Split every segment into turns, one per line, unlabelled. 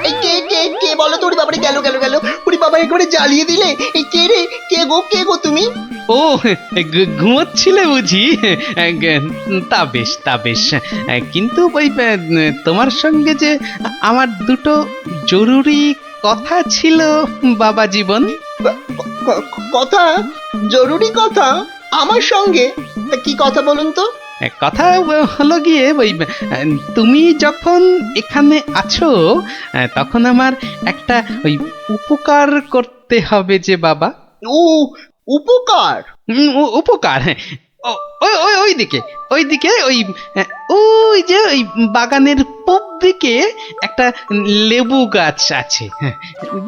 এই কে কে কে বলো তো? ওরে বাবারে, গেল গেল গেল! ওরে বাবা, একবারে জ্বালিয়ে দিলে! এই কে রে? কে গো তুমি?
ও, ঘুমোচ্ছিলে বুঝি? তা বেশ, তা বেশ। কিন্তু ওই তোমার সঙ্গে যে আমার দুটো জরুরি কথা ছিল বাবা জীবন।
কথা? জরুরি কথা? আমার সঙ্গে? তা কি কথা বলুন তো?
কথা হলো গিয়ে ওই তুমি যখন এখানে আছো তখন আমার একটা ওই উপকার করতে হবে যে বাবা।
ও, উপকার?
উপকার, হ্যাঁ। ওইদিকে ওইদিকে ওই যে ওই বাগানের পূব দিকে একটা লেবু গাছ আছে, হ্যাঁ,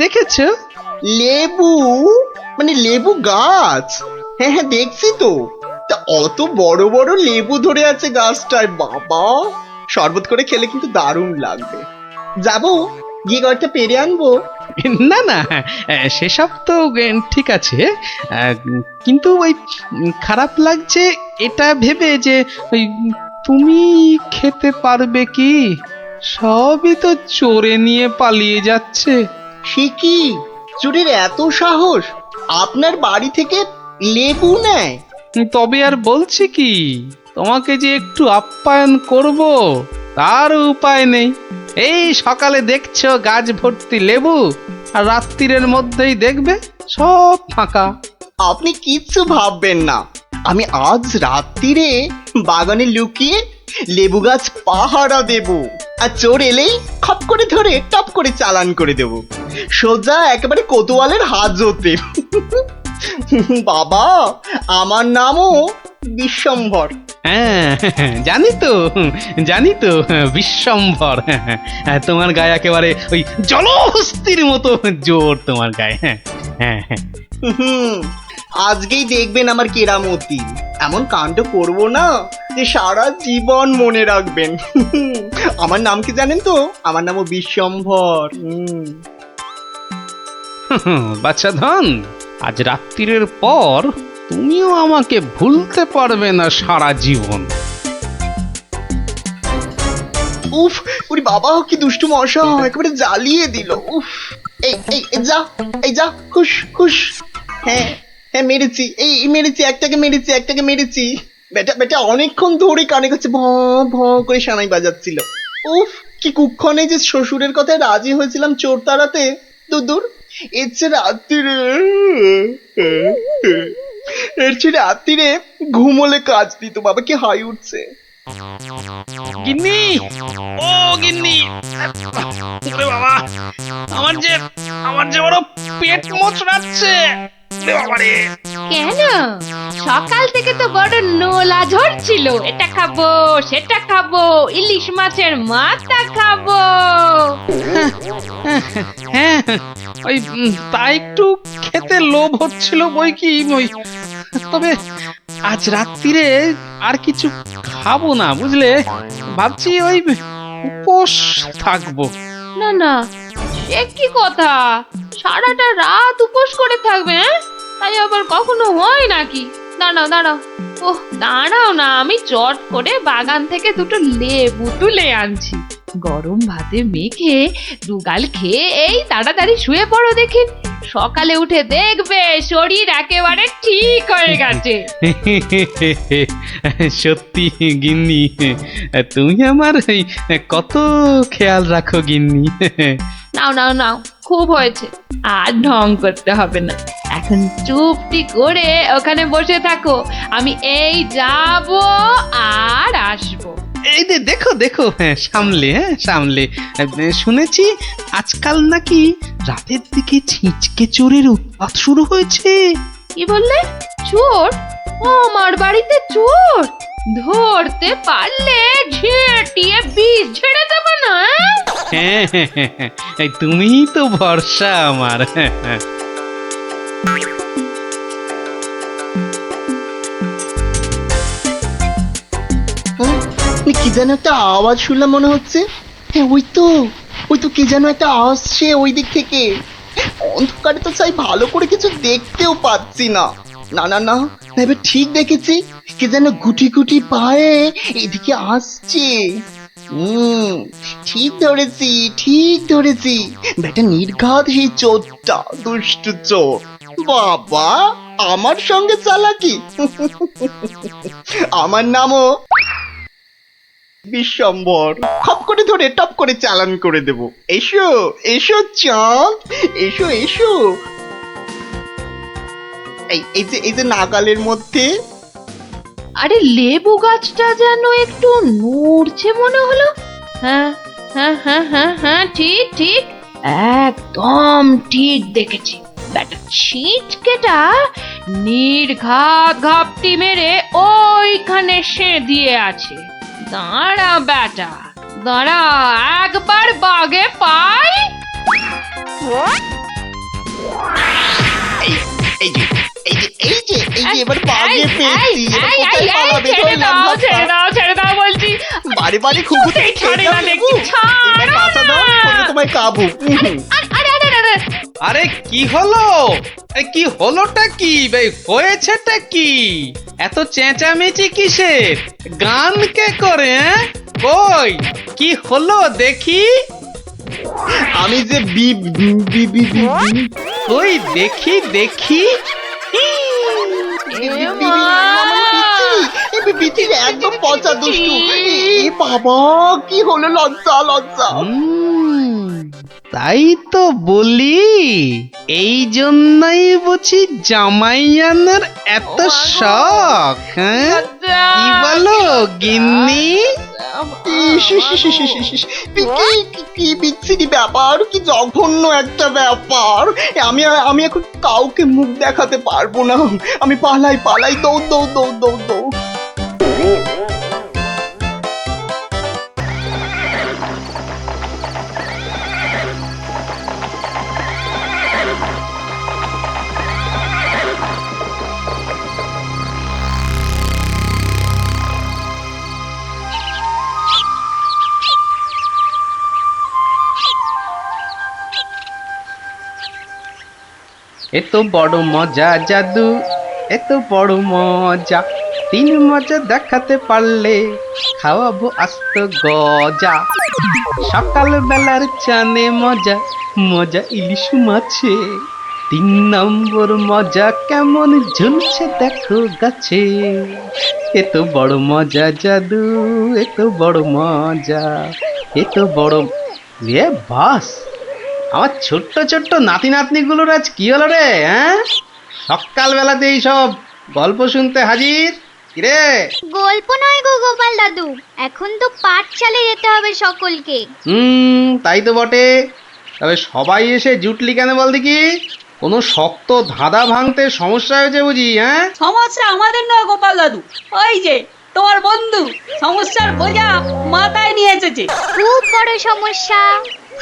দেখেছো?
লেবু? মানে লেবু গাছ? হ্যাঁ হ্যাঁ, দেখছি তো। তা অত বড় বড় লেবু ধরে আছে গাছটায়, বাবা! শরবত করে খেলে কিন্তু দারুণ লাগবে। যাবো, গিয়ে কয়েকটা পেরে আনবো।
না না, সেসব তো ঠিক আছে, কিন্তু ওই খারাপ লাগছে এটা ভেবে যে ওই তুমি খেতে পারবে কি? সবই তো চোরে নিয়ে পালিয়ে যাচ্ছে।
সে কি? চোরের এত সাহস? আপনার বাড়ি থেকে লেবু নেয়?
তবে আর বলছি কি, তোমাকে যে একটু আপ্যায়ন করব তার উপায় নেই। এই সকালে দেখছো গাছ ভর্তি লেবু, আর রাত্রিরের মধ্যেই দেখবে সব ফাঁকা।
আপনি কিচ্ছু ভাববেন না, আমি আজ রাত্রিরে বাগানে লুকিয়ে লেবু গাছ পাহারা দেব, আর চোর এলেই খপ করে ধরে টপ করে চালান করে দেব, সোজা একেবারে কোতোয়ালের হাজতে। বাবা, আমার নামও বিশ্বম্ভর।
হ্যাঁ, জানি তো বিশ্বম্ভর। তোমার গায়ে একেবারে ওই জলহস্তির মতো জোর তোমার গায়ে। হ্যাঁ হ্যাঁ হ্যাঁ।
আজকেই দেখবেন আমার কেরামতি। এমন কাণ্ড করবো না যে সারা জীবন মনে রাখবেন। আমার নাম কি জানেন তো? আমার নামও বিশ্বম্ভর।
বাচ্চা ধন, আজ রাত্রিরের পর তুমিও আমাকে ভুলতে পারবে না সারা জীবন।
উফ, ওরে বাবা, কি দুষ্টু মশা! একেবারে জ্বালিয়ে দিল। উফ! এই এই এই, যা, এই যা, হুশ হুশ। হ্যাঁ হ্যাঁ, মেরেছি, এই মেরেছি, একটাকে মেরেছি। বেটা বেটা অনেকক্ষণ ধরে কানে কাছে ভ ভ করে সানাই বাজাচ্ছিল। উফ, কি কুক্ষণে যে শ্বশুরের কথায় রাজি হয়েছিলাম চোর তাড়াতে। দূর, এর চেয়ে রাত্রিরে ঘুমোলে কাজ দিত। বাবা, কি হাই উঠছে!
গিন্নি, ও গিন্নি, ওরে বাবা, আমার যে বড় পেট মোচড়াচ্ছে। ওরে বাবা রে!
কেন? সকাল থেকে তো বড় নোলা ঝরছিল, এটা খাবো সেটা খাবো, ইলিশ মাছের মাথা খাবো।
হ্যাঁ, ওই তা একটু খেতে লোভ হচ্ছিল বই কি, ওই তবে আজ রাত্রিরে আর কিছু খাবো না, বুঝলে? ভাবছি ওই উপোস থাকবো।
না না, সে কি কথা? সারাটা রাত উপোস করে থাকবে? তাই আবার কখনো হয় নাকি? দাঁড়াও, ওহ দাঁড়াও না, আমি চট করে বাগান থেকে দুটো লেবু তুলে আনছি। গরম ভাতে মেখে দুগাল খেয়ে এই তাড়াতাড়ি শুয়ে পড়ো দেখি। সকালে উঠে দেখবে শরীর একেবারে ঠিক হয়ে গেছে।
সত্যি গিন্নি, তুমি আমার কত খেয়াল রাখো গিন্নি।
নাও, খুব হয়েছে, আর ঢং করতে হবে না। এখন চুপটি করে ওখানে বসে থাকো, আমি এই যাব আর আসবো।
এই যে দেখো, হ্যাঁ সামলে। শুনেছি আজকাল নাকি রাতের দিকে ছিঁচকে চোরের উৎপাত শুরু হয়েছে।
কি বললে? চোর? আমার বাড়িতে চোর? ধরতে পারলে ঝেঁটিয়ে বিষ ঝেড়ে দেবে না?
হ্যাঁ, তুমিই তো ভরসা আমার।
কি যেন একটা আওয়াজ শুনলাম মনে হচ্ছে। হ্যাঁ, ওই তো কি যেন একটা আসছে ওই দিক থেকে। অন্ধকারে তো চাই ভালো করে কিছু দেখতেও পাচ্ছি না। না না না, এবার ঠিক দেখেছি, কে যেন গুটি গুটি পায়ে এদিকে আসছে। ঠিক ধরেছি, ঠিক ধরেছি, বেটা নির্ঘাত সেই চোরটা, দুষ্টু চোর। বাবা, আমার সঙ্গে চালাকি। আমার নামও বিশ্বম্বর। খপ করে ধরে টপ করে চালান করে দেব। এসো এসো চাঁদ, এসো এসো। এই যে নাগালের মধ্যে।
আরে লেবু গাছটা যেন একটু নড়ছে মনে হলো। হ্যাঁ হ্যাঁ হ্যাঁ হ্যাঁ হ্যাঁ, ঠিক ঠিক, একদম ঠিক দেখেছি। ব্যাটা ছিটকেটা নির্ঘাত ঘাপটি মেরে ওইখানে সে দিয়ে আছে। দাঁড়া ব্যাটা, দাঁড়া, একবার বাগে পাই।
এই যে এই যে এই যে এই যে এবার বাগে পেয়েছি। এবার
এই,
কোথায়
এই,
পালাবে?
ছেড়ে
ধরলাম
দাও,
ধাক্কা।
ছেড়ে দাও, ছেড়ে দাও বলছি।
বারে বারে খুকুতে
ছাড়ে না দেখছি,
এবার বাঁচা দাও, বলে তোমায় কাবু।
আরে আরে আরে,
আরে কি হলো? আরে কি হলোটা কি ভাই, হয়েছেটা কি? এত চেঁচামেচি কিসের? গান কে করে? কই কি হলো দেখি?
আমি যে B B B B B
কই দেখি দেখি।
বিচির একদম পচা দুষ্টু। এ বাবা, কি হলো? লজ্জা লজ্জা।
তাই তো বলি, এই জন্যই বুঝি জামাই আনার এত শখ। হ্যাঁ কি বলো গিন্নি?
কি বিচ্ছিরি ব্যাপার, কি জঘন্য একটা ব্যাপার। আমি এখন কাউকে মুখ দেখাতে পারবো না। আমি পালাই পালাই, দৌড় দৌড় দৌড় দৌড় দৌড়।
এত বড় মজা জাদু, এত বড় মজা, তিন মজা দেখাতে পারলে খাওয়াবো আস্ত গজা। সকাল বেলার চানে মজা, মজা ইলিশ মাছে, 3 নম্বর মজা কেমন ঝুলছে দেখো গাছে। এত বড় মজা জাদু, এত বড় মজা, এত বড়। এ বাস, আমার ছোট্ট ছোট্ট নাতি নাতনিগুলোর আজ কি হলো রে? হ্যাঁ, সকালবেলাতেই সব গল্প শুনতে হাজির। কিরে?
গল্প নয় গো গোপাল দাদু, এখন তো পাঠশালে যেতে হবে সকলকে।
তাই তো বটে। তবে সবাই এসে জুটলি কেন বল দেখি? কোনো শক্ত ধাঁধা ভাঙতে সমস্যা হয়েছে বুঝি? হ্যাঁ,
সমস্যা আমাদের নয় গোপাল দাদু, ওই যে তোমার বন্ধু সমস্যার বোঝা মাথায় নিয়ে এসেছে।
খুব বড় সমস্যা।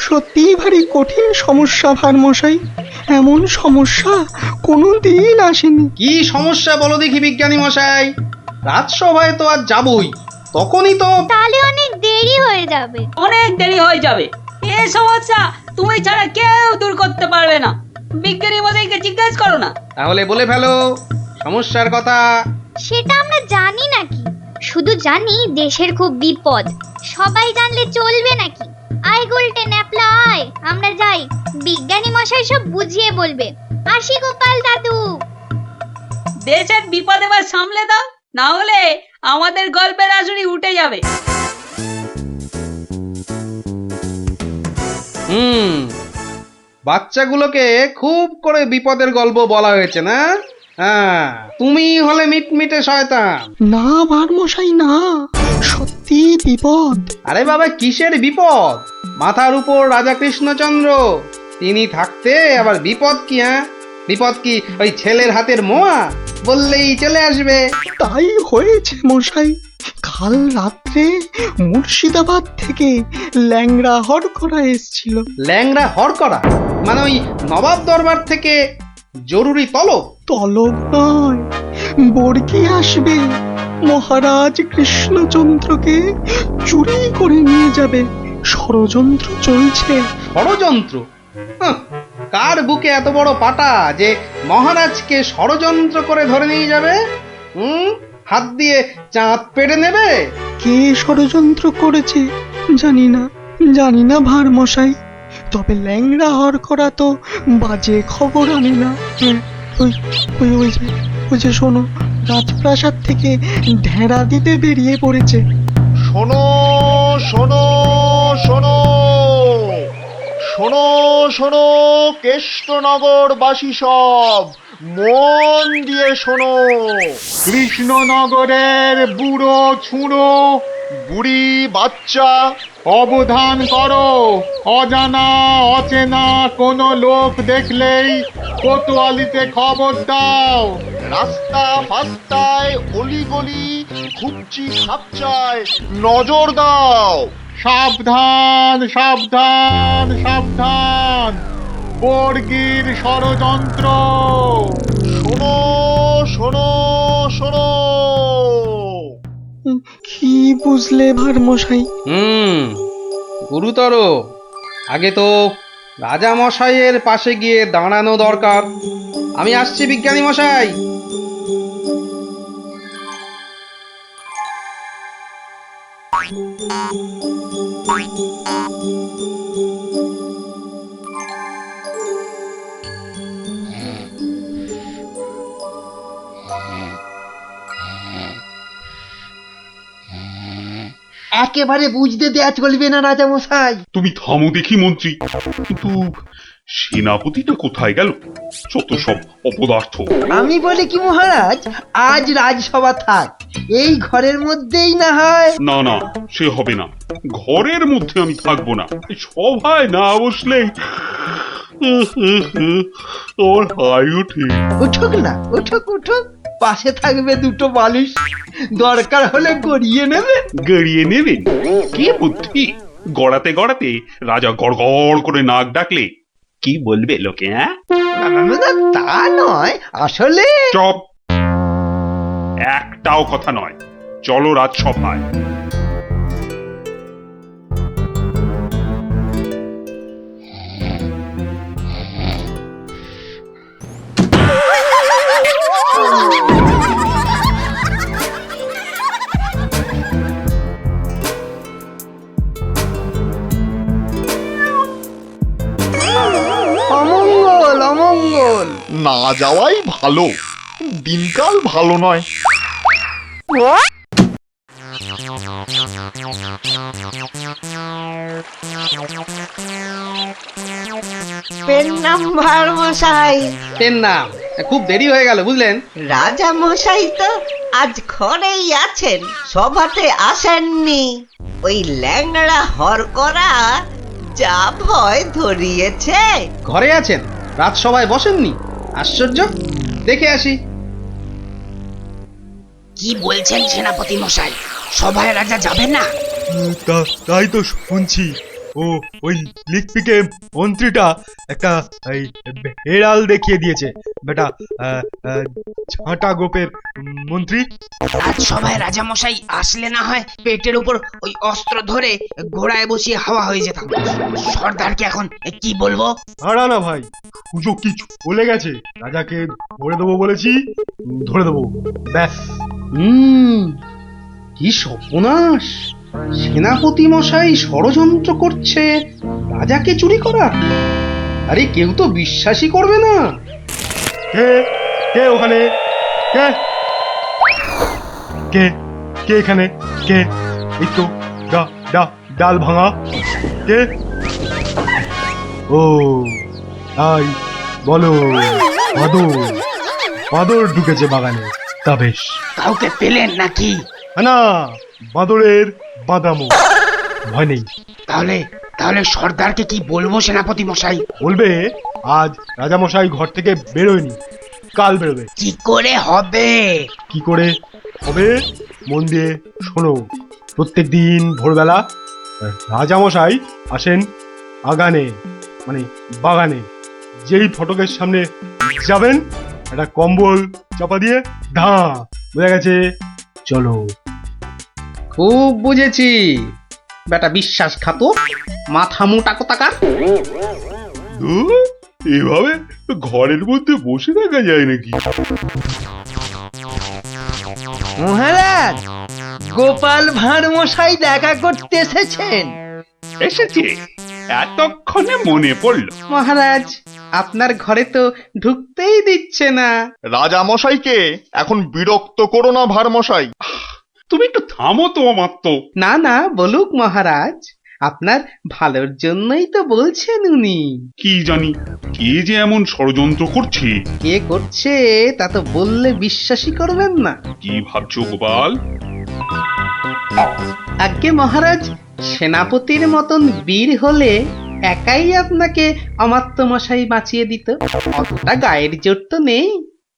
সত্যিই ভারী কঠিন সমস্যা ভার মশাই। এমন সমস্যা কোনোদিন আসেনি।
কি সমস্যা বলো দেখি বিজ্ঞানী মশাই? রাজসভায় তো আজ যাবই, তখনই তো।
তাহলে অনেক দেরি হয়ে যাবে।
অনেক দেরি হয়ে যাবে। এই সমস্যা তুমি ছাড়া কেউ দূর করতে পারবে না। বিজ্ঞানী মশাইকে জিজ্ঞেস করো না।
তাহলে বলে ফেলো সমস্যার কথা।
সেটা আমরা জানি নাকি, শুধু জানি দেশের খুব বিপদ। সবাই জানলে চলবে নাকি? আয় গুলটে ন্যাপলা আয়, আমরা যাই, বিজ্ঞানী মশাই সব বুঝিয়ে বলবে। আসি গোপাল দাদু।
দেশের বিপদ এবার সামলে দাও, না হলে আমাদের গল্পের আসুরি উঠে যাবে।
বাচ্চাগুলোকে খুব করে বিপদের গল্প বলা হয়েছে না? হ্যাঁ, তুমি হলে মিটমিটে শয়তান।
না ভার মশাই না, সত্যি বিপদ।
আরে বাবা, কিসের বিপদ? মাথার উপর রাজা কৃষ্ণচন্দ্র, তিনি থাকতে আবার বিপদ কি? হ্যাঁ, বিপদ কি ওই ছেলের হাতের মোয়া বললেই চলে আসবে?
তাই হয়েছে মশাই। কাল রাত্রে মুর্শিদাবাদ থেকে ল্যাংড়া হরকরা এসছিল।
ল্যাংড়া হরকরা মানে ওই নবাব দরবার থেকে জরুরি তলব?
তলব নয়, বর্গি আসবে। মহারাজ কৃষ্ণচন্দ্রকে চুরি করে নিয়ে যাবে। ষড়যন্ত্র চলছে।
ষড়যন্ত্র? হাহ, কার বুকে এত বড় পাটা যে মহারাজকে ষড়যন্ত্র করে ধরে নিয়ে যাবে? হাত দিয়ে চাঁদ পেড়ে নেবে?
কে ষড়যন্ত্র করেছে জানি না ভার মশাই, তবে ল্যাংড়া হর করা তো বাজে খবর আনে না। ওই ওই ওই যে ওই যে শোনো, রাজপ্রাসাদ থেকে ঢেড়া দিতে বেরিয়ে পড়েছে।
শোনো শোনো শোনো শোনো শোনো কেষ্টনগরবাসী সব মন দিয়ে শোনো। কৃষ্ণনগরের বুড়ো ছুঁড়ো বুড়ি বাচ্চা অবধান করো, অজানা অচেনা কোনো লোক দেখলেই কোতোয়ালিতে খবর দাও। রাস্তা ফাস্তায় অলিগলি খুবচি খাপচায় নজর দাও। সাবধান সাবধান সাবধান, বর্গির ষড়যন্ত্র। শোনো শোনো শোনো।
কি বুঝলে ভার মশাই?
গুরুতর। আগে তো রাজা মশাইয়ের পাশে গিয়ে দাঁড়ানো দরকার। আমি আসছি বিজ্ঞানী মশাই।
একেবারে বুঝতে দেয়া চলবে না রাজা মশাই।
তুমি থামো দেখি মন্ত্রী, কিন্তু সেনাপতিটা কোথায় গেল? যত সব অপদার্থ।
আমি বলি কি মহারাজ, আজ রাজসভা থাক, এই ঘরের মধ্যেই না হয়।
না না, সে হবে না। ঘরের মধ্যে আমি থাকবো না। এই সভায় না বসলে আমার হাই ওঠে।
উঠুক না, উঠুক উঠুক, পাশে থাকবে দুটো বালিশ, দরকার হলে গড়িয়ে নেবে।
গড়িয়ে নেবেন? কি বুদ্ধি! গড়াতে গড়াতে রাজা গড় গড় করে নাক ডাকলে কি বলবে লোকে? হ্যাঁ,
তা নয়, আসলে
চপ! একটাও কথা নয়। চলো রাজসভায়।
অমঙ্গল অমঙ্গল।
না যাওয়াই ভালো, দিনকাল ভালো নয়।
পেন নাম ভার মশাই।
পেন নাম। খুব দেরি হয়ে গেল বুঝলেন।
রাজা মশাই তো আজ ঘরেই আছেন, সভাতে আসেননি। ওই ল্যাংড়া হর করা যা ভয় ধরিয়েছে।
ঘরে আছেন, রাজসভায় বসেননি? আশ্চর্য। দেখে আসি।
কি বলছেন সেনাপতি মশাই? সভায় রাজা যাবে না?
তাই তো শুনছি। ও ওই লিকপিকে মন্ত্রীটা একটা হেড়াল দেখিয়ে দিয়েছে। বেটা ঝাঁটা গোপের মন্ত্রী।
আজ সভায় রাজা মশাই আসলে না হয় পেটের উপর ওই অস্ত্র ধরে ঘোড়ায় বসিয়ে হাওয়া হয়ে যেতাম। সর্দারকে এখন কি বলবো?
হারা না ভাই, সুযোগ কি চলে গেছে। রাজাকে ধরে দেবো বলেছি, ধরে দেবো, ব্যাস।
কি সর্বনাশ! সেনাপতি মশাই ষড়যন্ত্র করছে রাজাকে চুরি করা। আরে কেউ তো বিশ্বাসই করবে না।
কে কে ওখানে? কে কে কে এখানে? কে? এই তো ডাল ভাঙা। কে? ও তাই বলো। বাঁদর ঢুকেছে বাগানে। তা বেশ।
কাউকে পেলেন নাকি?
না, বাঁদরের বাদামো, ভয় নেই।
তাহলে সর্দারকে কি বলবো সেনাপতি মশাই?
বলবে আজ রাজামশাই ঘর থেকে বেরোয়নি, কাল বেরোবে।
কি করে হবে?
কি করে হবে মন দিয়ে শোনো। প্রত্যেক দিন ভোরবেলা রাজামশাই আসেন আগানে, মানে বাগানে। যেই ফটকের সামনে যাবেন, একটা কম্বল চাপা দিয়ে ধা, বোঝা গেছে? চলো।
খুব বুঝেছি। বেটা বিশ্বাসঘাতক, মাথা মোটা কোথাকার।
এভাবে ঘরের মধ্যে বসে থাকা যায় নাকি?
মহারাজ, গোপাল ভাঁড় মশাই দেখা করতে এসেছেন।
এসেছে, এতক্ষণে মনে পড়লো।
মহারাজ, আপনার ঘরে তো ঢুকতেই দিচ্ছে না।
রাজা মশাইকে এখন বিরক্ত করো না ভার মশাই।
তুমি একটু থামো তো অমাত্য।
না না, বলুক মহারাজ, আপনার ভালোর জন্যই তো বলছেন উনি।
কি জানি কে যে এমন ষড়যন্ত্র করছে।
কে করছে তা তো বললে বিশ্বাসই করবেন না।
কি ভাবছো গোপাল?
আজ্ঞে মহারাজ, সেনাপতির মতন বীর হলে একাই আপনাকে অমাত্য মশাই বাঁচিয়ে দিত। অতটা গায়ের জোর তো নেই,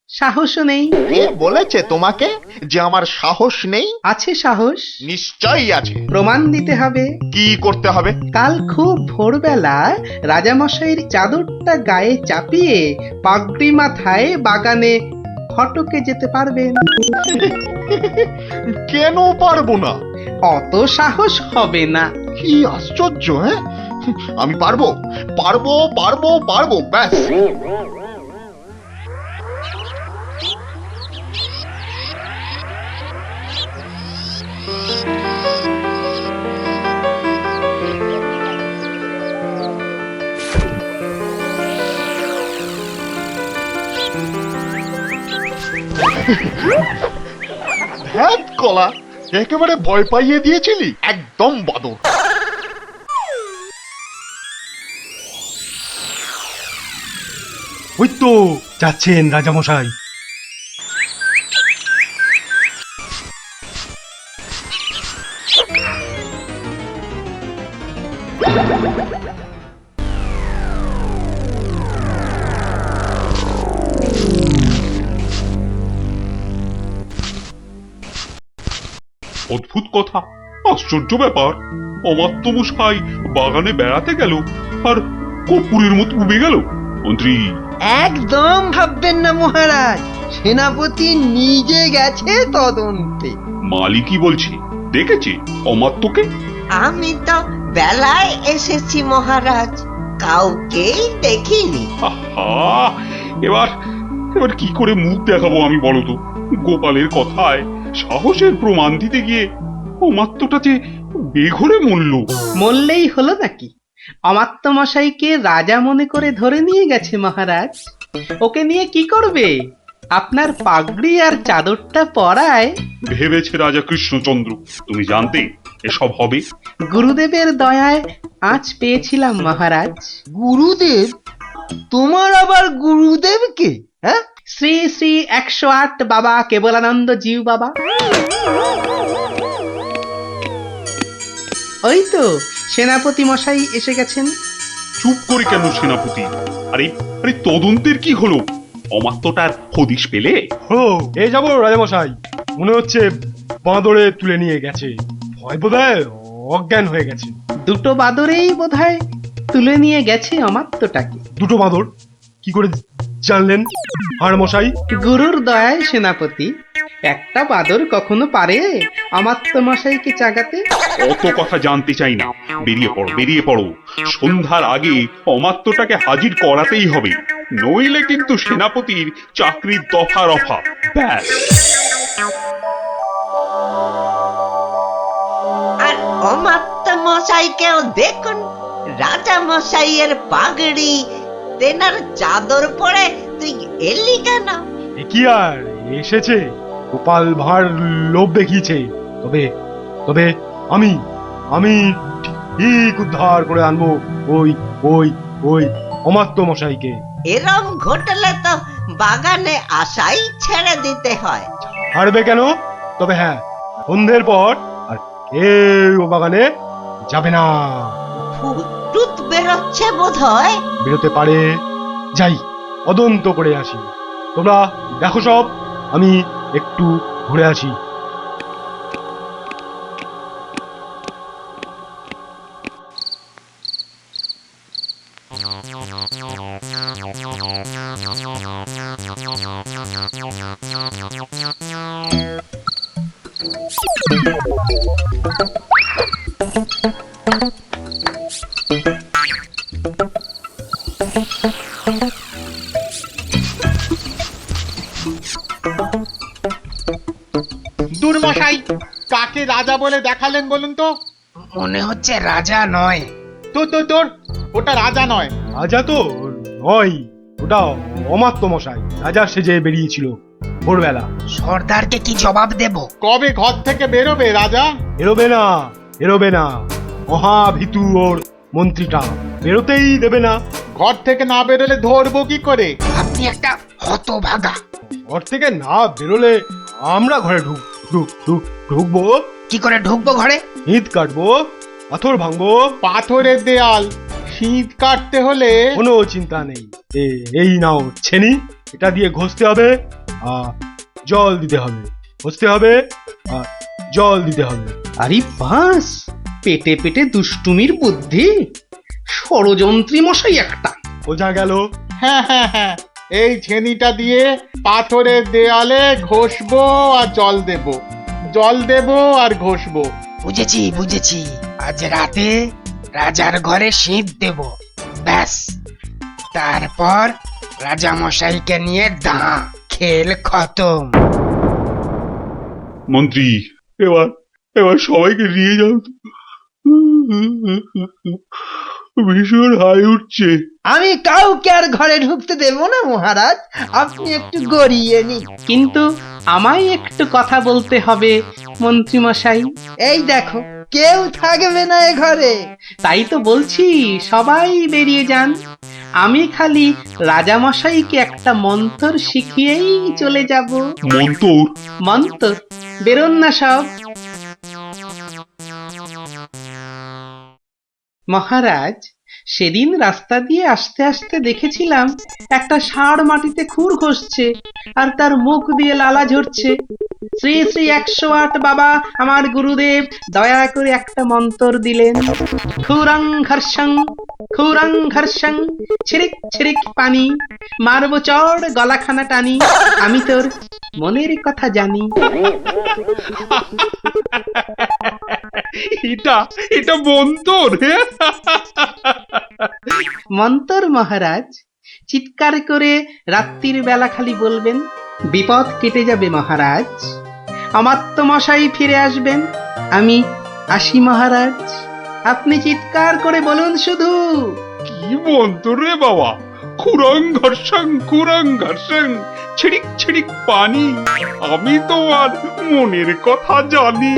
সাহসও নেই।
কে বলেছে তোমাকে যে আমার সাহস নেই?
আছে সাহস,
নিশ্চয়ই আছে।
প্রমাণ দিতে হবে।
কি করতে হবে?
কাল খুব ভোরবেলা রাজামশাইয়ের চাদরটা গায়ে চাপিয়ে পাগড়ি মাথায় বাগানে ফটকে যেতে পারবেন।
কেন পারবো না?
অত সাহস হবে না।
কি আশ্চর্য! হ্যাঁ, আমি পারবো পারবো পারবো পারবো, ব্যাস। ধ্যাৎ কলা, একেবারে ভয় পাইয়ে দিয়েছিলি। একদম বাদর।
ওই তো যাচ্ছেন রাজামশাই।
অদ্ভুত কথা, আশ্চর্য ব্যাপার। অমাত্য মশাই বাগানে বেড়াতে গেল আর কর্পূরের মতো উবে গেল। মন্ত্রী,
একদম ভাববেন না মহারাজ, সেনাপতি নিজে গেছে তদন্তে।
মালিকই বলছে দেখেছে অমাত্যকে।
আমি তো বেলায় এসেছি মহারাজ, কাউকেই দেখিনি।
আহা, এবার এবার কি করে মুখ দেখাবো আমি বলো তো? গোপালের কথায় সাহসের প্রমাণ দিতে গিয়ে অমাত্যটা যে বেঘরে মরল।
মরলেই হলো নাকি? অমাত্য মশাইকে রাজা মনে করে ধরে নিয়ে গেছে মহারাজ। ওকে নিয়ে কি করবে? আপনার পাগড়ি আর চাদরটা পরায়।
ভেবেছে রাজা কৃষ্ণচন্দ্র তুমি জানতে এসব হবে?
গুরুদেবের দয়ায় আজ পেয়েছিলাম মহারাজ।
গুরুদেব? তোমার আবার গুরুদেব কে? হ্যাঁ,
শ্রী শ্রী 108 বাবা কেবলানন্দ জিউ বাবা। ওই তো সেনাপতি মশাই এসে গেছেন।
চুপ করে কেন সেনাপতি? আরে আরে তদন্তের কি হলো? অমাত্যটার হদিশ পেলে?
হলো, এ যাবো রাজামশাই। মনে হচ্ছে বাঁদরে তুলে নিয়ে গেছে। ভয় বোধহয় অজ্ঞান হয়ে গেছে।
দুটো বাদরেই বোধহয় তুলে নিয়ে গেছে অমাত্যটাকে।
দুটো বাঁদর? কি করে জানলেন ভাঁড় মশাই?
গুরুর দয়ায় সেনাপতি। একটা বাদর কখনো পারে অমাত্য মশাইকে চাগাতে?
অত কথা জানতে চাই না, বেরিয়ে পড়ো বেরিয়ে পড়ো। সন্ধ্যার আগে অমাত্যটাকে হাজির করাতেই হবে, নইলে কিন্তু সেনাপতির চাকরির দফা রফা। ব্যাস।
আর অমাত্য মশাইকেও দেখুন, রাজা মশাইয়ের পাগড়ি তেনার চাদর পরে তুই এলি কেন?
এ কি আর এসেছে, গোপাল ভাঁড় লোভ দেখিয়েছে। তবে তবে আমি আমি ঠিক উদ্ধার করে আনবো ওই ওই ওই অমাত্য মশাইকে।
এরম ঘটলে তো বাগানে আসাই ছেড়ে দিতে হয়।
হারবে কেন? তবে হ্যাঁ, সন্ধ্যের পর আর কেউ বাগানে যাবে না।
ভূত বেরোচ্ছে বোধ হয়।
বেরোতে পারে। যাই তদন্ত করে আসি। তোমরা দেখো সব, আমি একটু ঘুরে আসি।
রাজামশাই
কাকে রাজা বলে দেখালেন বলুন তো?
মনে হচ্ছে রাজা নয়।
তোর ওটা রাজা নয়।
রাজা তো নয়, ওটা অমাত্য মশাই রাজা সেজে বেরিয়েছিল ভোরবেলা।
সর্দারকে কি জবাব দেব?
কবে ঘর থেকে বেরোবে রাজা?
এরোবে না মহাভিতু ওর মন্ত্রীটা, বেরোতেই দেবে না।
ঘর থেকে না বেরোলে ধরবো কি করে?
আপনি একটা হতভাগা।
ঘর থেকে না বেরোলে আমরা ঘরে ঢুকবো।
কি করে ঢুকবো ঘরে?
ইট কাটবো, পাথর ভাঙবো।
পাথরের দেয়াল, শীত কাটতে হলে
কোনো চিন্তা নেই। এই নাও ছেনি, এটা দিয়ে ঘষতে হবে আর জল দিতে হবে, ঘষতে হবে আর জল দিতে হবে।
আরে বাস, পেটে পেটে দুষ্টুমির বুদ্ধি, ষড়যন্ত্রী মশাই একটা।
বোঝা গেল?
হ্যাঁ, এই ছেনিটা দিয়ে পাথরের দেয়ালে ঘষবো আর জল দেবো আর ঘষবো।
বুঝেছি। আজ রাতে রাজার ঘরে শীত দেব, ব্যাস। তারপর রাজা মশাইকে নিয়ে খেল খতম।
মন্ত্রী, এবার সবাইকে নিয়ে যাও তো। ভীষণ হাই উঠছে।
আমি কাউকে আর ঘরে ঢুকতে দেব না মহারাজ, আপনি একটু গড়িয়ে নিন।
কিন্তু আমায় একটু কথা বলতে হবে মন্ত্রী মশাই।
এই দেখো, কেউ থাকবে না এ ঘরে।
তাই তো বলছি সবাই বেরিয়ে যান, আমি খালি রাজামশাইকে একটা মন্তর শিখিয়েই চলে যাব। মন্তর বেরোন না সব। মহারাজ, সেদিন রাস্তা দিয়ে আসতে আসতে দেখেছিলাম একটা ষাঁড় মাটিতে খুর ঘষছে আর তার মুখ দিয়ে লালা ঝরছে। শ্রী শ্রী 108 বাবা আমার গুরুদেব দয়া করে একটা মন্তর দিলেন। খুরং ঘর্ষং ছিরিক ছিরিক পানি, মারবো চড় গলাখানা টানি, আমি তোর মনের কথা জানি।
এটা মন্তর।
মন্তর মহারাজ, চিৎকার করে রাত্রির বেলা খালি বলবেন, বিপদ কেটে যাবে মহারাজ, অমাত্য মশাই ফিরে আসবেন, আমি আসি মহারাজ। আপনি চিৎকার করে বলুন শুধু।
কি মন্তর রে বাবা? খুরং ঘর্ষং ছিড়িক ছিড়িক পানি, আমি তোমার মনের কথা জানি।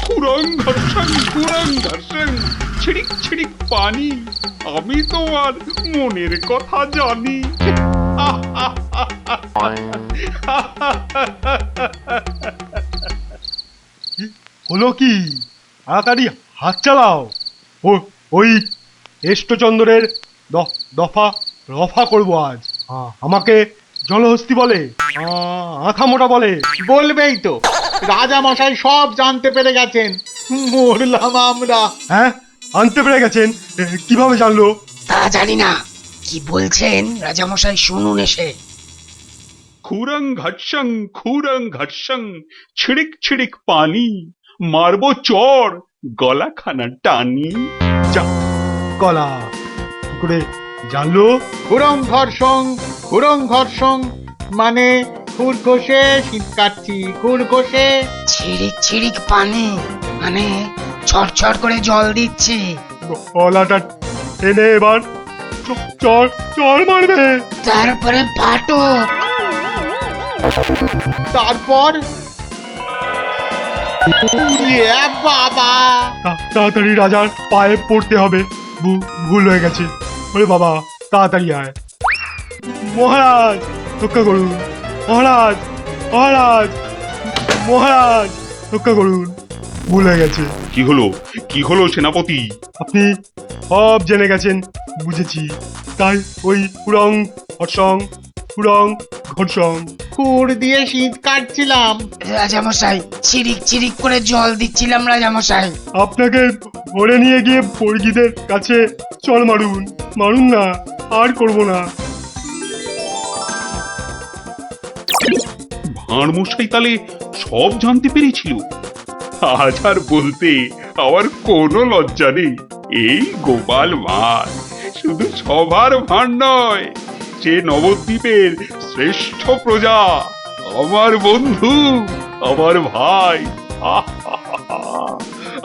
খুরং ঘর্ষং ছিড়িক ছিড়িক পানি, আমি তোমার মনের কথা জানি।
হলো কি? তাড়াতাড়ি হাত চালাও। ওই এষ্টচন্দ্রের দফা রফা করবো আজ। আমাকে জলহস্তি বলে, আঁখা মোটা বলে।
বলবেই তো, রাজা মশাই সব জানতে পেরে গেছেন। মরলাম আমরা।
হ্যাঁ, আনতে পেরে গেছেন? কিভাবে জানলো?
তা জানি না, কি বলছেন রাজামশাই শুনুন এসে।
খুরং ঘর্ষং ছিড়িক ছিড়িক পানি, মারবো চড় গলাখানা টানি।
যা গলা কি করে জানলো?
খুরং ঘর্ষং মানে খুর ঘষে শীত কাটছি, খুর ঘষে।
ছিড়িক ছিড়িক পানি মানে ছড়ছড় করে জল দিচ্ছি।
গলাটা টেনে এবার চড় মারবে।
তারপরে পাটো।
তারপর বাবা,
তাড়াতাড়ি রাজার পায়ে পড়তে হবে। ভুল হয়ে গেছে। ওরে বাবা, তাড়াতাড়ি আয়। মহারাজ রক্ষা করুন, মহারাজ রক্ষা করুন, ভুল হয়ে গেছে।
কি হলো সেনাপতি?
আপনি সব জেনে গেছেন, বুঝেছি। তাই ওই খুরং ঘর্ষং
খুর দিয়ে শীত কাটছিলাম।
রাজামশাই ছিরিক ছিরিক করে জল দিচ্ছিলাম রাজামশাই।
আপনাকে ধরে নিয়ে গিয়ে বর্গীদের কাছে চল মারুন না, আর করব না।
ভাঁড় মশাই তাহলে সব জানতে পেরেছিল। আজ আর বলতে আমার কোনো লজ্জা নেই। এই গোপাল ভাঁড় শুধু সবার ভাঁড় নয়, সে নবদ্বীপের শ্রেষ্ঠ প্রজা, আমার বন্ধু, আমার ভাই।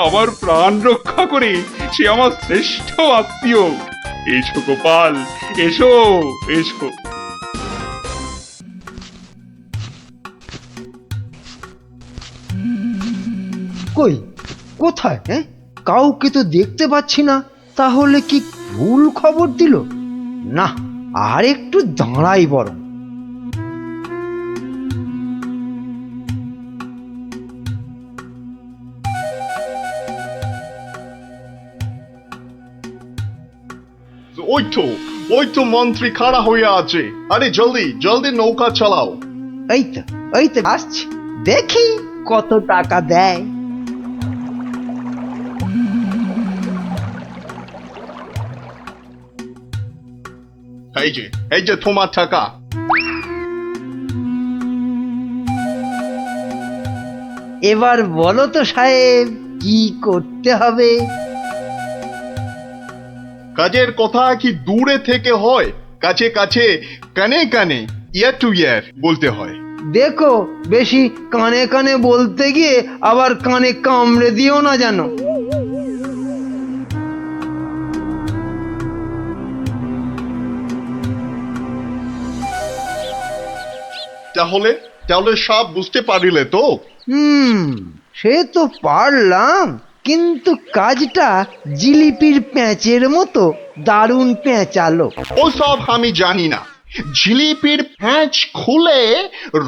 আমার প্রাণ রক্ষা করে সে আমার শ্রেষ্ঠ আত্মীয়। এসো গোপাল, এসো এসো।
কই কোথায়? হ্যাঁ, কাউকে তো দেখতে পাচ্ছি না। তাহলে কি ভুল খবর দিল? না, আর একটু দাঁড়াই বরং।
ওই তো মন্ত্রী খাড়া হয়ে আছে। আরে জলদি জলদি নৌকা চালাও।
এই তো আসছি, দেখি কত টাকা দেয়।
এই যে তোমার টাকা।
এবার বলো তো সাহেব, কি করতে হবে?
কাজের কথা কি দূরে থেকে হয়? কাছে কাছে, কানে কানে, ইয়ার টু ইয়ার বলতে হয়।
দেখো, বেশি কানে কানে বলতে গিয়ে আবার কানে কামড়ে দিও না জানো।
তাহলে তাহলে সব বুঝতে পারিলে তো?
সে তো পারলাম, কিন্তু কাজটা জিলিপির প্যাঁচের মতো দারুণ পেঁচালো।
ও সব আমি জানি না। জিলিপির প্যাঁচ খুলে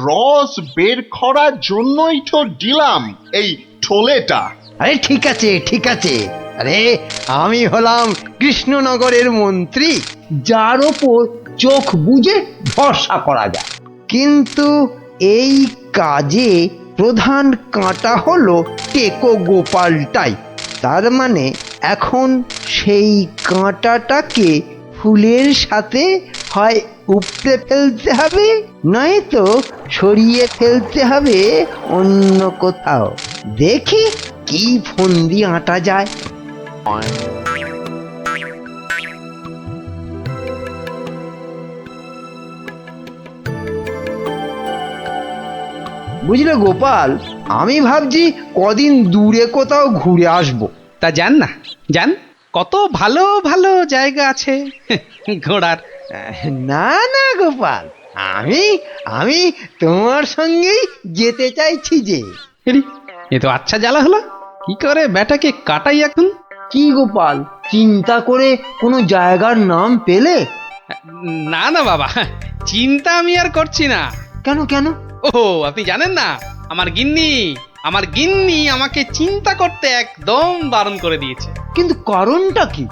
রস বের করার জন্যই তো দিলাম এই ঠোলেটা।
আরে ঠিক আছে ঠিক আছে, আরে আমি হলাম কৃষ্ণনগরের মন্ত্রী, যার ওপর চোখ বুজে ভরসা করা যায়। কিন্তু এই কাজে প্রধান কাঁটা হলো টেকো গোপালটাই। তার মানে এখন সেই কাঁটাটাকে ফুলের সাথে হয় উপড়ে ফেলতে হবে, নয়তো সরিয়ে ফেলতে হবে অন্য কোথাও। দেখি কি ফন্দি আঁটা যায়। বুঝলে গোপাল, আমি ভাবছি কদিন দূরে কোথাও ঘুরে আসবো।
তা যান না, যান, কত ভালো ভালো জায়গা আছে ঘোরার।
না না গোপাল, আমি আমি তোমার সঙ্গেই যেতে চাইছি যে।
এ তো আচ্ছা জ্বালা হলো। কি করে বেটাকে কাটাই এখন?
কি গোপাল, চিন্তা করে কোনো জায়গার নাম পেলে?
না না বাবা, চিন্তা আমি আর করছি না।
কেন কেন?
ও আপনি জানেন না, আমার গিন্নি আমাকে চিন্তা করতে একদম বারণ করে দিয়েছে।
কিন্তু কারণটা কি?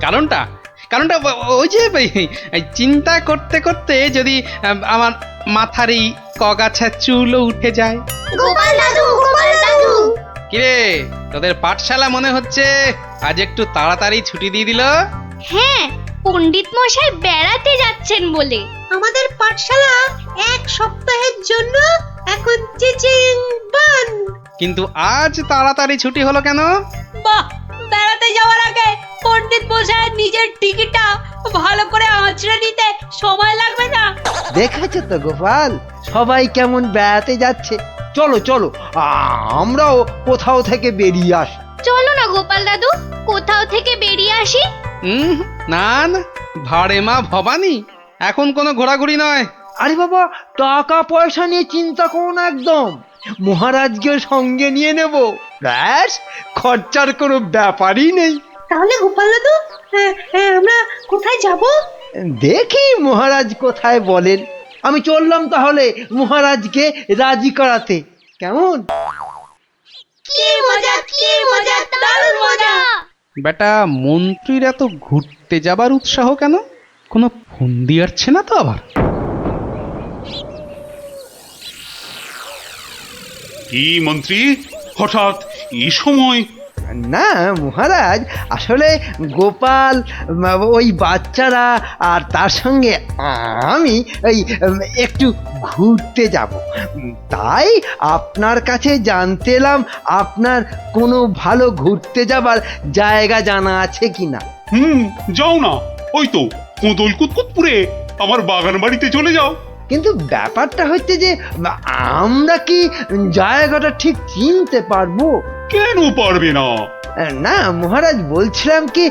কারণটা ওই যে এই চিন্তা করতে করতে যদি আমার মাথার এই কগাছা চুলও উঠে যায়।
গোপাল দাদু, গোপাল দাদু।
কিরে, তোদের পাঠশালা মনে হচ্ছে আজ একটু তাড়াতাড়ি ছুটি দিয়ে দিল?
হ্যাঁ, পণ্ডিত মশাই বেড়াতে যাচ্ছেন বলে।
আমাদের পাঠশালা এক সপ্তাহের জন্য এখন চিচিং বন্ধ।
কিন্তু আজ তাড়াতাড়ি ছুটি হলো কেন?
বাহ, বেড়াতে যাওয়ার আগে পণ্ডিত মশাইয়ের নিজের টিকিটটা ভালো করে আঁচড়ে নিতে সময় লাগবে না?
দেখেছো তো গোপাল, সবাই কেমন বেড়াতে যাচ্ছে। চলো চলো, আমরাও কোথাও থেকে বেরিয়ে আসি।
চলো না গোপাল দাদু, কোথাও থেকে বেরিয়ে আসি।
না না, ভাড়ে মা ভবানী, এখন কোনো ঘোরাঘুরি নয়।
আরে বাবা, টাকা পয়সা নিয়ে চিন্তা করো না একদম। মহারাজকে সঙ্গে নিয়ে নেব, ব্যাস, খরচার কোনো ব্যাপারই নেই।
তাহলে গোপাল দাদু, আমরা কোথায় যাব?
দেখি মহারাজ কোথায় বলেন। আমি চললাম তাহলে মহারাজকে রাজি করাতে। কেমন?
কি মজা, কি মজা, দারুণ মজা।
বেটা, মন্ত্রীর এত ঘুরতে যাবার উৎসাহ কেন? কোনো ফন্দি আসছে না তো আবার?
কি মন্ত্রী, হঠাৎ এই সময়?
না মহারাজ, আসলে গোপাল, ওই বাচ্চারা আর তার সঙ্গে আমি এই একটু ঘুরতে যাব, তাই আপনার কাছে জানতে এলাম আপনার কোনো ভালো ঘুরতে যাবার জায়গা জানা আছে কিনা।
যাও না, ওই তো কোদল কুতকুতপুরে আমার বাগান বাড়িতে চলে যাও।
কিন্তু ব্যাপারটা হচ্ছে যে আমরা কি জায়গাটা ঠিক চিনতে পারবো?
কেন পারবে না?
না মহারাজ, বলছিলাম কি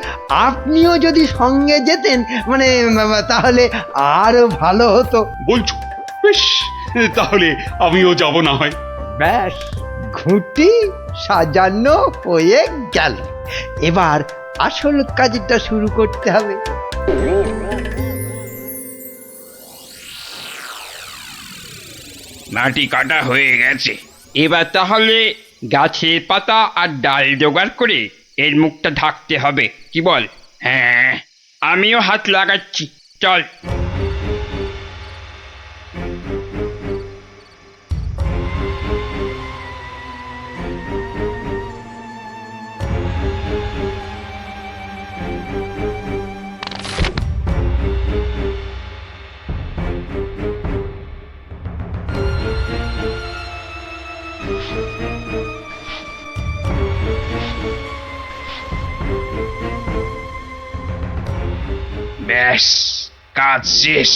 আপনিও যদি সঙ্গে যেতেন, মানে তাহলে আরো ভালো হতো।
বলছো? বেশ, তাহলে আমিও যাব না হয়।
ব্যাস, ঘুঁটি সাজানো হয়ে গেল, এবার আসল কাজটা শুরু করতে হবে।
মাটি কাটা হয়ে গেছে, এবার তাহলে গাছের পাতা আর ডাল জোগাড় করে এর মুখটা ঢাকতে হবে, কি বল? হ্যাঁ, আমিও হাত লাগাচ্ছি, চল। ব্যাস, কাজ শেষ।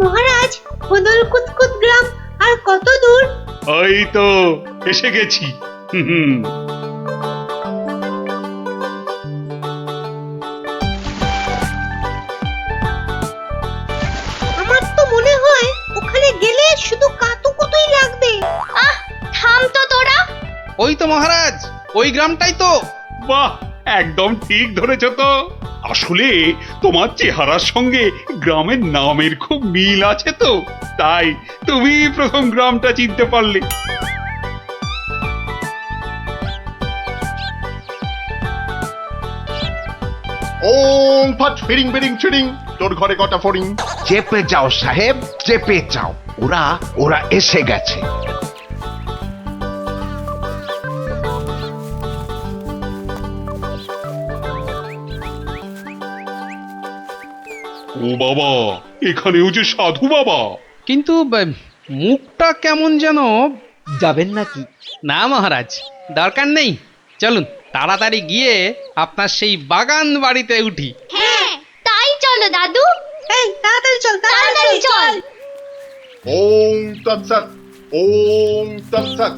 মহারাজ, কোদল কুতকুত গ্রাম আর কত দূর?
ওই তো এসে গেছি।
আমার তো মনে হয় ওখানে গেলে শুধু কাতুকুতুই লাগবে।
আহ, থাম তো তোরা।
ওই তো মহারাজ, ওই গ্রামটাই তো।
বাহ, একদম ঠিক ধরেছ তো। আসলে তোমার চেহারার সঙ্গে গ্রামের নামের খুব মিল আছে তো, তাই তুমি প্রথম গ্রামটা চিনতে পারলে।
ওম ফট ফিরিং বিরিং চিরিং, তোর ঘরে কটা ফড়িং?
চেপে যাও সাহেব, চেপে যাও, ওরা এসে গেছে।
ও বাবা, এখানেও যে সাধু বাবা।
কিন্তু মুখটা কেমন যেন।
যাবেন নাকি?
না মহারাজ, দরকার নেই, চলুন তাড়াতাড়ি গিয়ে আপনার সেই বাগান বাড়িতে উঠি।
হ্যাঁ, তাই চলো দাদু।
এই তাড়াতাড়ি চল,
তাড়াতাড়ি চল।
ওম তৎসৎ, ওম তৎসৎ।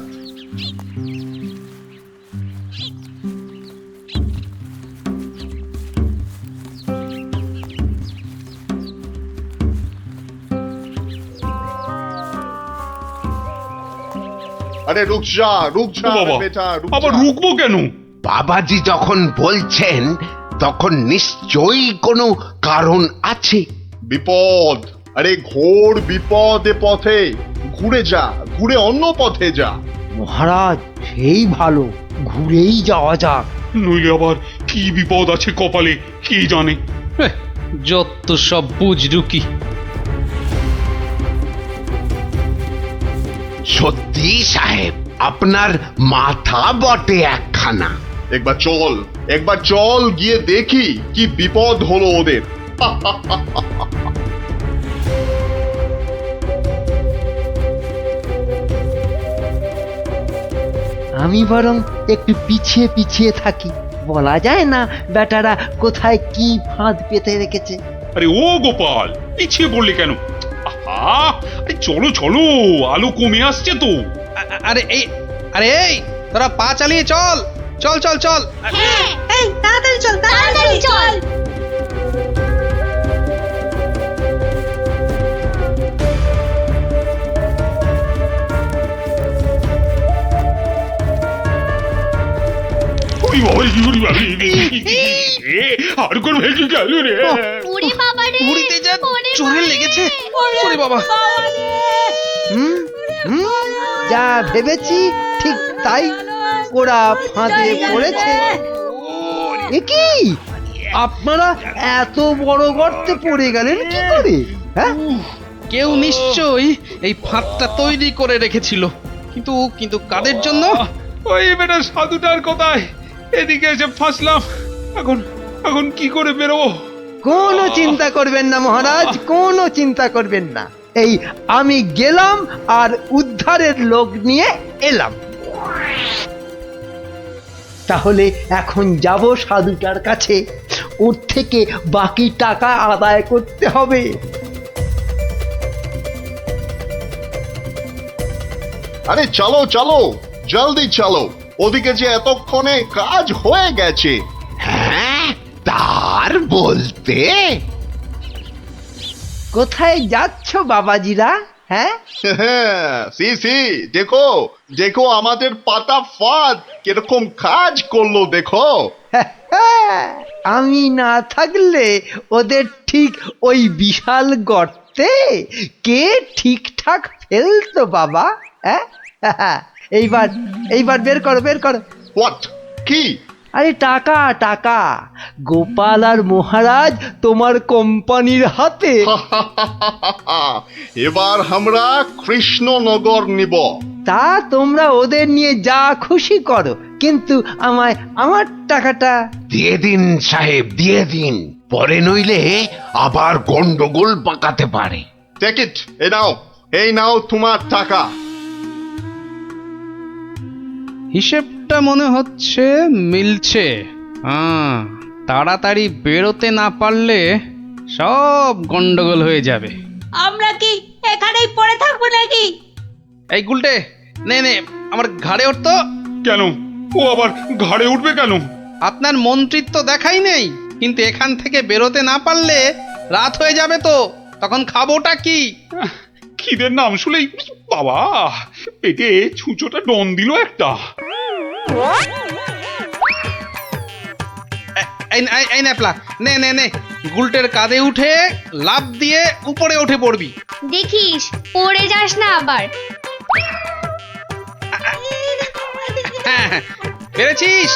আরে রুক যা
বাবা,
বেটা,
আবার রুকবো কেন?
বাবাজি যখন বলছেন তখন নিশ্চয়ই কোনো কারণ আছে।
বিপদ, আরে ঘোর বিপদ এ পথে, ঘুরে যা, ঘুরে অন্য পথে যা।
মহারাজ, সেই ভালো, ঘুরেই যাওয়া যাক।
নইলে আবার কি বিপদ আছে কপালে, কি জানে।
যত সব বুঝরুকি।
সত্যি সাহেব, আপনার মাথা বটে একখানা।
একবার চল গিয়ে দেখি কি বিপদ হলো ওদের।
আমি বরং একটু পিছিয়ে পিছিয়ে থাকি, বলা যায় না বেটারা কোথায় কি ফাঁদ পেতে রেখেছে।
আরে ও গোপাল, পিছিয়ে পড়লে কেন? আহা, চলো চলো, আলো কমে আসছে তো।
আরে এই তোরা পা চালিয়ে চল চল চল চল।
এই তাড়াতাড়ি চল, তাড়াতাড়ি চল।
আর কোন ভেঙে গেল রে।
ওরে বাবা রে,
ঘুড়িতে যা চোরে লেগেছে। ওরে বাবা,
যা ভেবেছি ঠিক তাই, ওরা ফাঁদে পড়েছে। এ কি, আপনারা এত বড় গর্তে পড়ে গেলেন কি করে? হ্যাঁ,
কেউ নিশ্চয়ই এই ফাঁদটা তৈরি করে রেখেছিল, কিন্তু কিন্তু কাদের জন্য?
ওই বেটা সাধুটার কথায় এদিকে এসে ফাঁসলাম। এখন এখন কি করে বেরোবো?
কোনো চিন্তা করবেন না মহারাজ, কোনো চিন্তা করবেন না। এই আমি গেলাম আর উদ্ধারের লোক নিয়ে এলাম। তাহলে এখন যাব সাধুটার কাছে, ওর থেকে বাকি টাকা আদায় করতে হবে।
আরে চলো চলো, জলদি চলো, ওদিকে যে এতক্ষণে কাজ হয়ে গেছে।
হ্যাঁ, তার বলতে
কোথায় যাচ্ছ বাবাজিরা? হ্যাঁ,
সি সি, দেখো দেখো আমাদের পাতা ফাঁদ কিরকম কাজ করলো দেখো।
আমি না থাকলে ওদের ঠিক ওই বিশাল গর্তে কে ঠিকঠাক ফেলতো বাবা? হ্যাঁ, এইবার এইবার বের করো, বের করো।
হোয়াট? কি?
আরে টাকা, টাকা। গোপাল আর মহারাজ তোমার কোম্পানির হাতে।
এবার আমরা কৃষ্ণনগর নিব।
তা তোমরা ওদের নিয়ে যা খুশি করো, কিন্তু আমায় আমার টাকাটা
দিয়ে দিন সাহেব, দিয়ে দিন, পরে নইলে আবার গন্ডগোল পাকাতে পারে।
টেক ইট, এই নাও তোমার টাকা।
হিসেবটা মনে হচ্ছে মিলছে। তাড়াতাড়ি বেরোতে না পারলে সব গন্ডগোল হয়ে যাবে।
আমরা কি এখানেই পড়ে থাকবো নাকি?
এই গুলটে, নে নে আমার ঘাড়ে উঠতো।
কেন? ও আবার ঘাড়ে উঠবে কেন?
আপনার মন্ত্রিত্ব দেখাই নেই, কিন্তু এখান থেকে বেরোতে না পারলে রাত হয়ে যাবে তো, তখন খাবোটা কি?
খিদের নাম শুলেই বাবা পেটে ছুঁচোটা ডন দিল একটা।
এই ন্যাপলা, নে নে নে, গুলটের কাঁধে উঠে লাফ দিয়ে উপরে উঠে পড়বি।
দেখিস পড়ে যাস না আবার।
হ্যাঁ, পেরেছিস?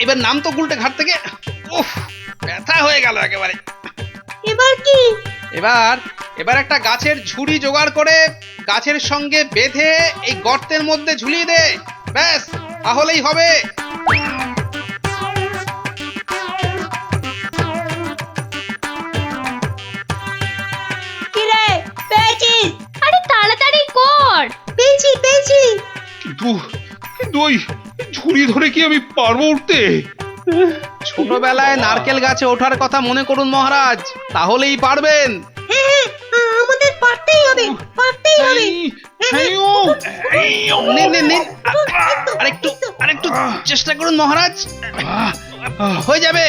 এবার নাম তো গুলটে ঘাট থেকে। উফ, ব্যথা হয়ে গেল একেবারে।
এবার কি?
এবার একটা গাছের ঝুড়ি জোগাড় করে গাছের সঙ্গে বেঁধে এই গর্তের মধ্যে ঝুলিয়ে দে, ব্যাস তাহলেই হবে।
কিরে, পেয়েছিস?
আরে তাড়াতাড়ি কর।
পেয়েছি পেয়েছি।
কিন্তু ওই ঝুড়ি ধরে কি আমি পারবো উঠতে?
ছোটবেলায় নারকেল গাছে ওঠার কথা মনে করুন মহারাজ, তাহলেই পারবেন।
হ্যাঁ, আমাদের পারতেই হবে, পারতেই হবে।
নে নে নে, আরেকটু চেষ্টা করুন মহারাজ, হয়ে যাবে।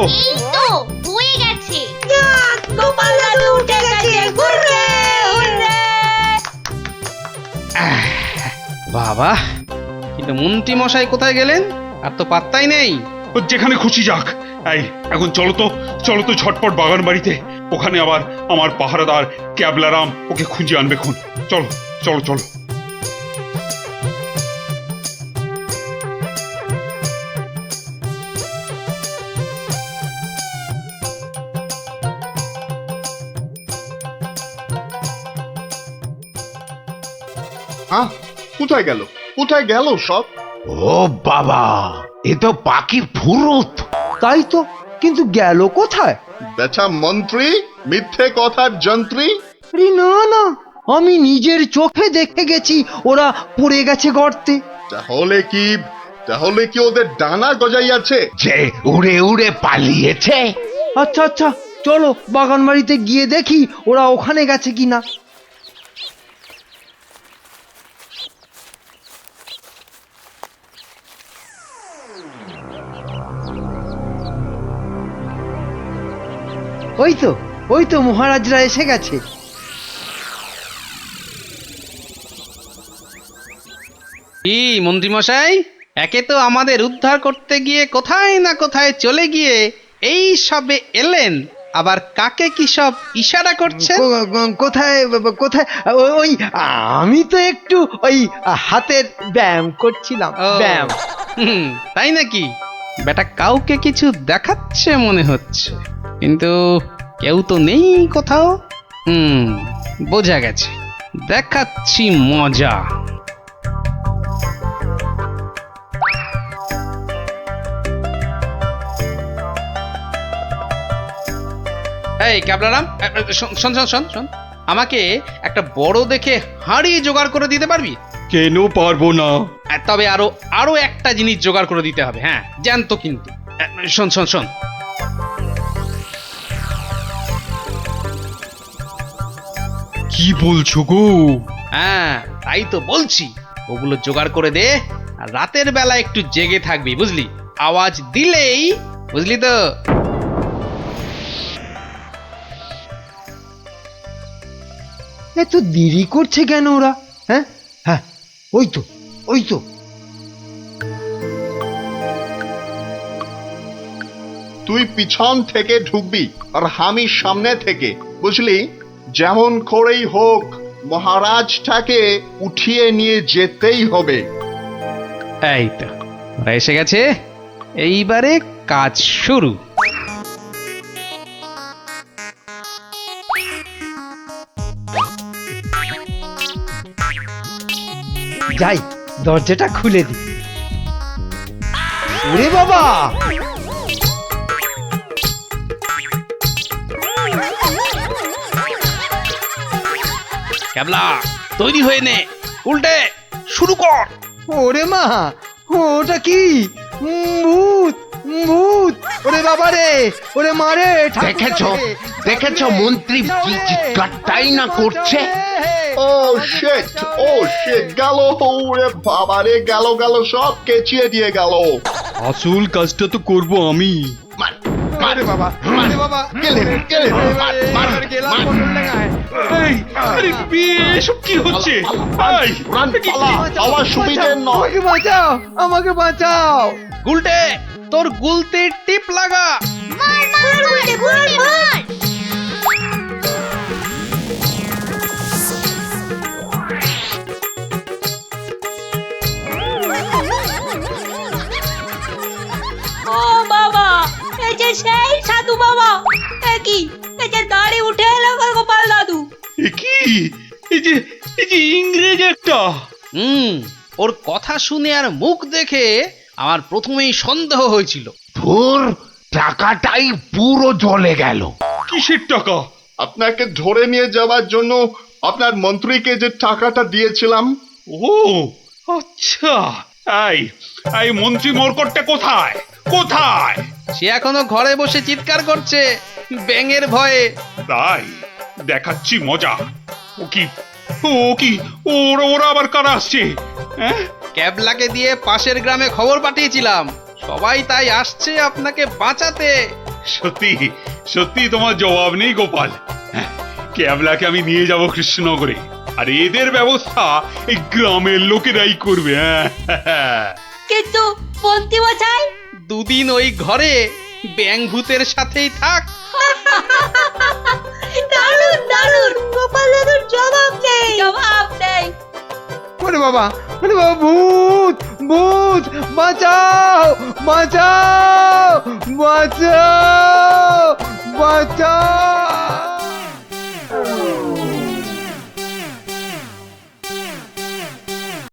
এই তো হয়ে গেছে।
গোপাল দাদু উঠে গেছে। Hurray hurray.
বাবা, কিন্তু মন্ত্রী মশাই কোথায় গেলেন? আর তো পাত্তাই নেই।
ও যেখানে খুশি যাক। এই এখন চলো তো ঝটপট বাগান বাড়িতে, ওখানে আবার আমার পাহারাদার ক্যাবলারাম ওকে খুঁজে আনবে খুন। চলো চলো চলো।
হ্যাঁ, কোথায় গেল সব?
ও বাবা, এ তো পাখি ফুরুত।
তাই তো, কিন্তু গেল কোথায়?
বেটা মন্ত্রী, মিথ্যে কথার যন্ত্রী।
আরে না না, আমি নিজের চোখে দেখে গেছি ওরা পড়ে গেছে গর্তে।
তাহলে কি ওদের ডানা গজাইয়াছে?
যে উড়ে উড়ে পালিয়েছে।
আচ্ছা আচ্ছা, চলো বাগান বাড়িতে গিয়ে দেখি ওরা ওখানে গেছে কিনা। ওই তো মহারাজরা এসে গেছে।
কি মন্ত্রীমশাই, একে তো আমাদের উদ্ধার করতে গিয়ে কোথায় না কোথায় চলে গিয়ে এই সবে এলেন, আবার কাকে কি সব ইশারা করছেন?
কোথায় কোথায় ওই আমি তো একটু ওই হাতের ব্যায়াম করছিলাম,
ও,
ব্যায়াম।
তাই নাকি? বেটা কাউকে কিছু দেখাচ্ছে মনে হচ্ছে, কিন্তু কেউ তো নেই কোথাও। বোঝা গেছে, দেখাচ্ছি মজা। এই ক্যাবলারাম, শোন শোন শোন শোন, আমাকে একটা বড় দেখে হাঁড়ি জোগাড় করে দিতে পারবি?
কেন পারবো না?
তবে আরো আরো একটা জিনিস জোগাড় করে দিতে হবে, হ্যাঁ জ্যান্ত কিন্তু। শোন শোন শোন,
কি বলছো গো?
হ্যাঁ তাই তো বলছি, ওগুলো জোগাড় করে দে, আর রাতের বেলা একটু জেগে থাকবি, বুঝলি? আওয়াজ দিলেই, বুঝলি তো?
এত দেরি করছে কেন ওরা? হ্যাঁ হ্যাঁ, ওই তো ওই তো।
তুই পিছন থেকে ঢুকবি আর আমি সামনে থেকে, বুঝলি? যেমন করেই হোক মহারাজটাকে উঠিয়ে নিয়ে যেতেই হবে।
এই তো ওরা এসে গেছে, এইবারে কাজ শুরু।
যাই, দরজাটা খুলে দি। ওরে বাবা,
ক্যাবলা তৈরি হয়ে নে, উল্টে শুরু কর।
ওরে মা, ওটা কি? ভূত, ভূত! ওরে বাবা রে, ওরে মারে!
দেখেছো দেখেছো মন্ত্রী কি চিৎকারটাই না করছে?
ও শিট, ও শিট, গেল! ওরে বাবা রে, গেল গেল, সব কেচিয়ে দিয়ে গেল।
আসল কাজটা তো করবো আমি।
আরে বাবা, আরে বাবা,
গেলেন গেলেন, মার মার
গেলাম
মার।
পটল ডাঙায়।
এই, আরে এসব কি হচ্ছে? এই,
রান, পালা, পালা সুবিধে নয়।
আমাকে বাঁচাও, আমাকে বাঁচাও!
গুলটে, তোর গুলতির টিপ লাগা।
মার মার গুলটে, গুলটে মার!
ও বাবা, এই যে সেই সাধু বাবা, এ কি, এই যে দাড়ি উঠে এলো গোপাল দাদু।
এ কি? এই যে ইংরেজ একটা।
ওর কথা শুনে আর মুখ দেখে আমার প্রথমেই সন্দেহ হয়েছিল।
ধুর, টাকাটাই পুরো জলে গেল।
কিসের টাকা?
আপনাকে ধরে নিয়ে যাওয়ার জন্য আপনার মন্ত্রীকে যে টাকাটা দিয়েছিলাম।
ও আচ্ছা, এই মন্ত্রী মরকটটা কোথায়? কোথায়?
সে এখনো ঘরে বসে চিৎকার করছে ব্যাঙের ভয়ে।
তাই দেখাচ্ছি মজা। ও কি, ওরা আবার কারা আসছে? হ্যাঁ,
ক্যাবলাকে দিয়ে পাশের গ্রামে খবর পাঠিয়েছিলাম, সবাই তাই আসছে আপনাকে বাঁচাতে।
সত্যি সত্যি তোমার জবাব নেই গোপাল। হ্যাঁ, ক্যাবলাকে আমি নিয়ে যাব কৃষ্ণনগরে, আর এদের ব্যবস্থা এই গ্রামের লোকেরাই করবে। হ্যাঁ,
কিন্তু মন্ত্রী মশাই,
দুদিন ওই ঘরে ব্যাঙ ভূতের সাথেই থাক।
দারুণ দারুণ, গোপাল দাদুর জবাব নেই,
জবাব নেই।
ওরে বাবা, ওরে বাবা, ভূত, ভূত! বাঁচাও, বাঁচাও, বাঁচাও, বাঁচাও!